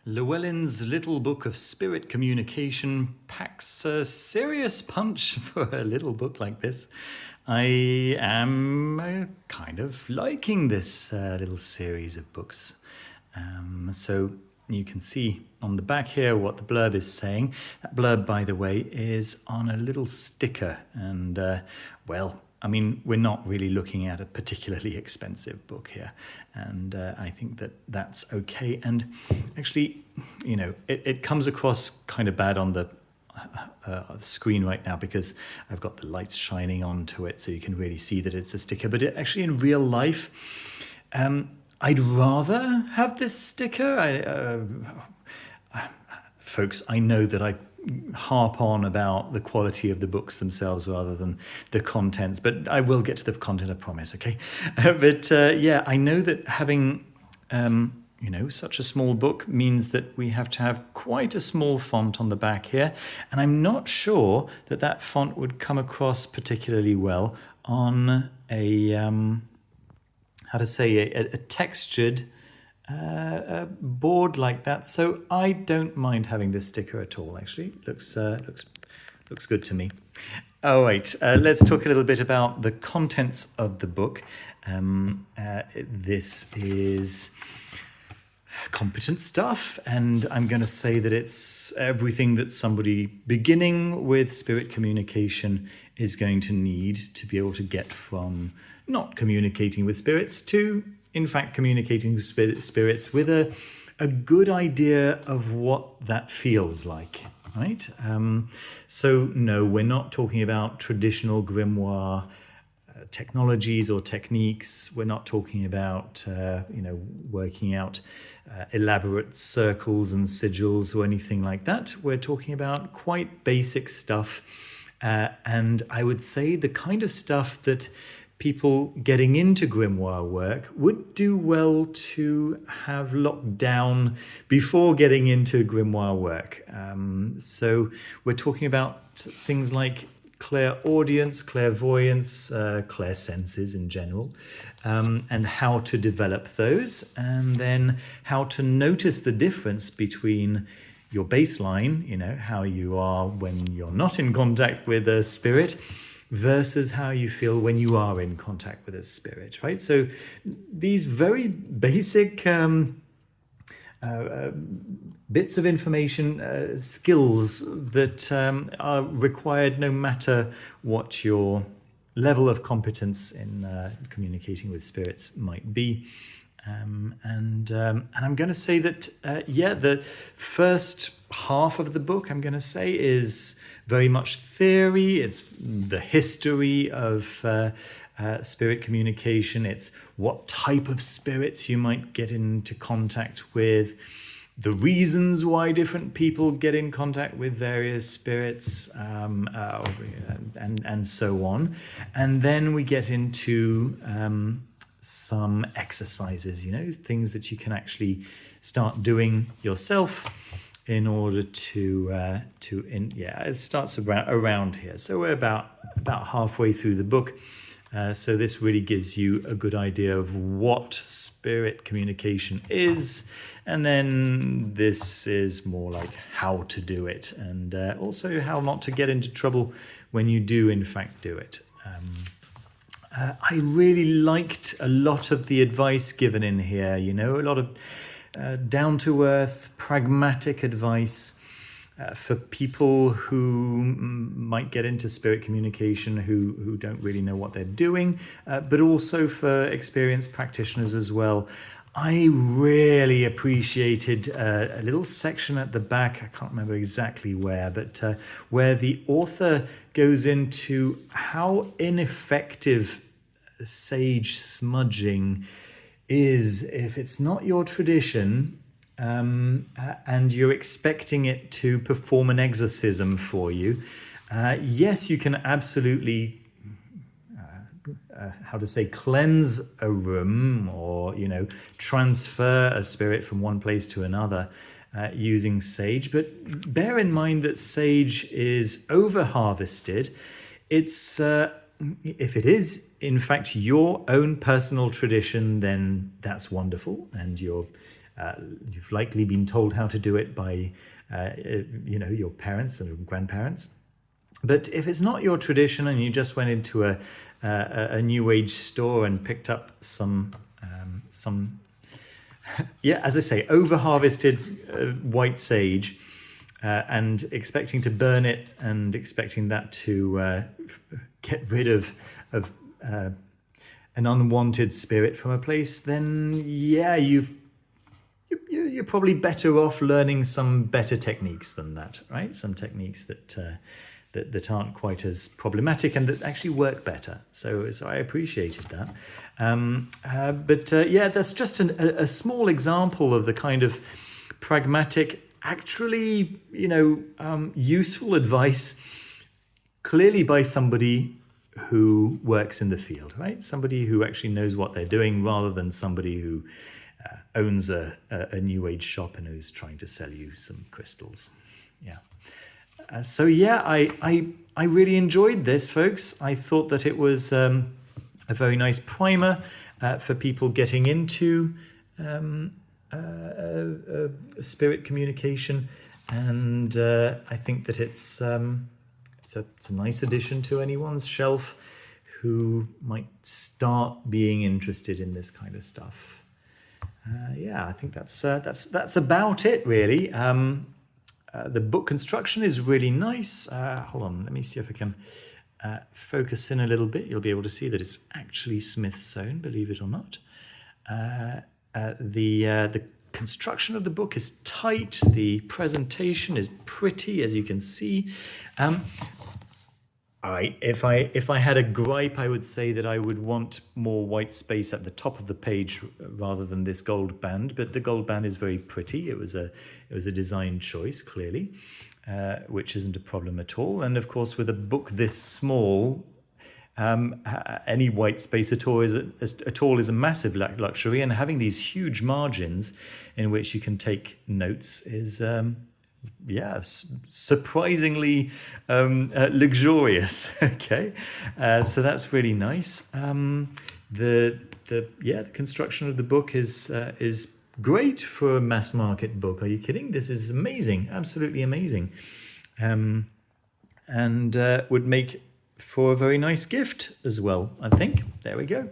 Llewellyn's little book of spirit communication packs a serious punch for a little book like this. I am kind of liking this little series of books. So you can see on the back here what the blurb is saying. That blurb, by the way, is on a little sticker. And, I mean, we're not really looking at a particularly expensive book here. And I think that that's okay. And actually, it comes across kind of bad on the screen right now because I've got the lights shining onto it so you can really see that it's a sticker. But actually in real life, I'd rather have this sticker. Folks, I know that I harp on about the quality of the books themselves rather than the contents, but I will get to the content, I promise, okay? I know that having, such a small book means that we have to have quite a small font on the back here, and I'm not sure that that font would come across particularly well on a textured board like that. So I don't mind having this sticker at all. Actually, looks good to me. All right, let's talk a little bit about the contents of the book. This is competent stuff, and I'm going to say that it's everything that somebody beginning with spirit communication is going to need to be able to get from not communicating with spirits to, in fact, communicating with spirits with a good idea of what that feels like, right? So no, we're not talking about traditional grimoire technologies or techniques. We're not talking about, working out elaborate circles and sigils or anything like that. We're talking about quite basic stuff. And I would say the kind of stuff that people getting into grimoire work would do well to have locked down before getting into grimoire work. So we're talking about things like clairaudience, clairvoyance, clairsenses in general, and how to develop those, and then how to notice the difference between your baseline, how you are when you're not in contact with a spirit, versus how you feel when you are in contact with a spirit, right? So these very basic bits of information, skills that are required no matter what your level of competence in communicating with spirits might be. And I'm going to say that, the first half of the book, I'm going to say, is very much theory. It's the history of spirit communication. It's what type of spirits you might get into contact with, the reasons why different people get in contact with various spirits, and so on. And then we get into some exercises, things that you can actually start doing yourself in order it starts around here. So we're about halfway through the book. So this really gives you a good idea of what spirit communication is. And then this is more like how to do it, and also how not to get into trouble when you do in fact do it. I really liked a lot of the advice given in here, a lot of down-to-earth, pragmatic advice for people who might get into spirit communication who don't really know what they're doing, but also for experienced practitioners as well. I really appreciated a little section at the back, I can't remember exactly where, but where the author goes into how ineffective sage smudging is if it's not your tradition, and you're expecting it to perform an exorcism for you. Yes, you can absolutely cleanse a room or, transfer a spirit from one place to another using sage. But bear in mind that sage is over-harvested. It's if it is, in fact, your own personal tradition, then that's wonderful, and you're You've likely been told how to do it by, your parents and grandparents. But if it's not your tradition and you just went into a New Age store and picked up some as I say, over-harvested white sage, and expecting to burn it and expecting that to get rid of an unwanted spirit from a place, then you're probably better off learning some better techniques than that, right? Some techniques that aren't quite as problematic and that actually work better. So I appreciated that. That's just a small example of the kind of pragmatic, actually, useful advice, clearly by somebody who works in the field, right? Somebody who actually knows what they're doing, rather than somebody who owns a New Age shop and who's trying to sell you some crystals. Yeah. I really enjoyed this, folks. I thought that it was a very nice primer for people getting into spirit communication, and I think that it's a nice addition to anyone's shelf who might start being interested in this kind of stuff. I think that's about it, really. The book construction is really nice. Hold on, let me see if I can focus in a little bit. You'll be able to see that it's actually Smith's sewn, believe it or not. The construction of the book is tight. The presentation is pretty, as you can see. If I had a gripe, I would say that I would want more white space at the top of the page rather than this gold band. But the gold band is very pretty. It was a design choice, clearly, which isn't a problem at all. And of course, with a book this small, any white space at all is a massive luxury. And having these huge margins in which you can take notes is surprisingly luxurious. Okay, so that's really nice. The construction of the book is great for a mass market book. Are you kidding? This is amazing, absolutely amazing, and would make for a very nice gift as well, I think. There we go.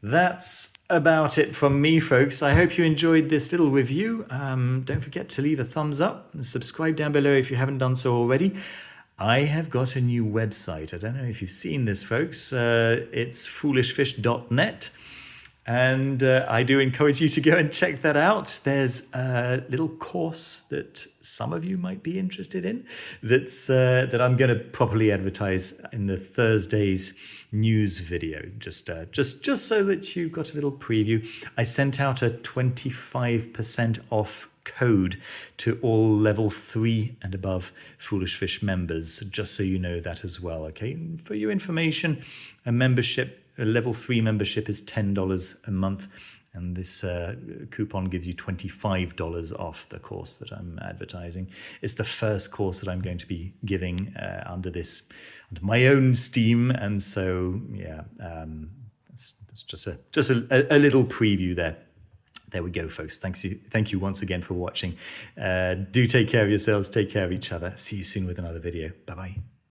That's about it from me, folks. I hope you enjoyed this little review. Don't forget to leave a thumbs up and subscribe down below if you haven't done so already. I have got a new website. I don't know if you've seen this, folks. It's foolishfish.net. And I do encourage you to go and check that out. There's a little course that some of you might be interested in that I'm going to properly advertise in the Thursday's news video, just so that you've got a little preview. I sent out a 25% off code to all level 3 and above Foolish Fish members, just so you know that as well. Okay, for your information, a level 3 membership is $10 a month, and this coupon gives you $25 off the course that I'm advertising. It's the first course that I'm going to be giving under my own steam, and so it's just a little preview there. There we go, folks. Thank you once again for watching. Do take care of yourselves. Take care of each other. See you soon with another video. Bye bye.